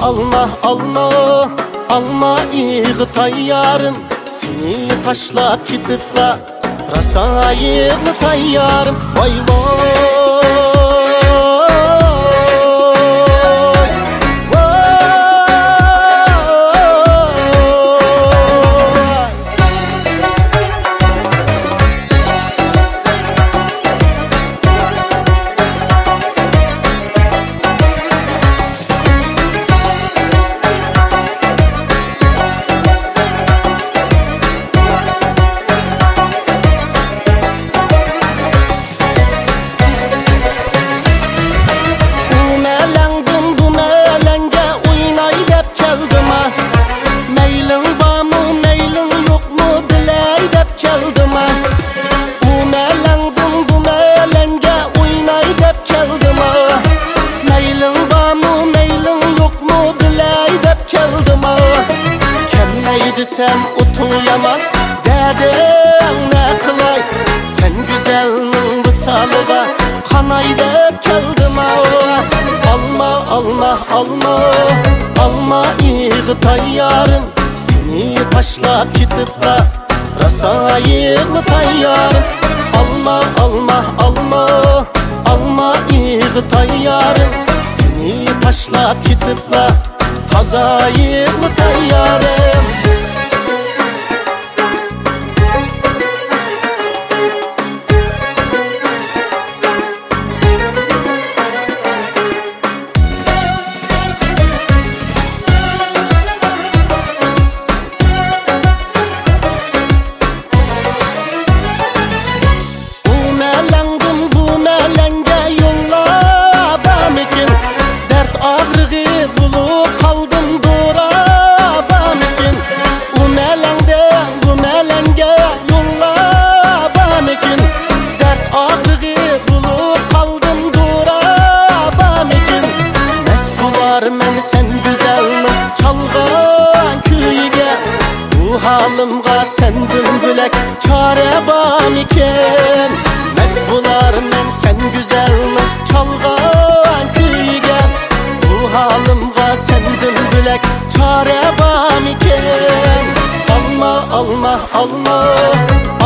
alma alma alma iği tayyarım, seni taşlap gidip la rasa yığlı tayyarım. Vay vay sen utun yaman dedin ne kılay, sen güzelnin visalıga kanay dep keldim alma alma alma alma iği tayyarım, seni taşlap gidip la rasa yığlı tayyarım. Alma alma alma alma iği tayyarım, seni taşlap gidip la taza yığlı tayyarım. Halımga sendim bülek çare ban iken, mes bular men sen güzelni çalgan kuyga. Bu halımga sendim bülek çare ban iken. Alma alma alma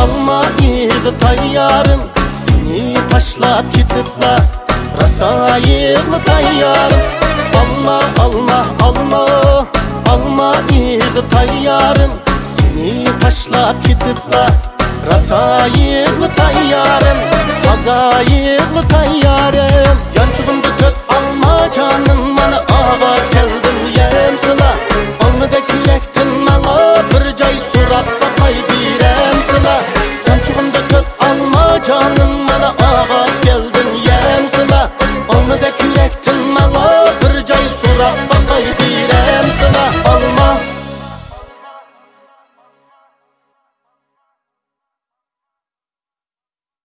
alma iği tayyarım, seni taşlap gidip la rasa yığlı tayyarım. Alma alma alma alma iği tayyarım, seni taşlap gidip la rasa yığlı tayyarım, taza yığlı tayyarım. Yançığımda köt alma canım, bana ağaç keldim yem sıla. Almıdek yürektin bana bir cay surap bakay birem sıla. Yançığımda köt alma canım,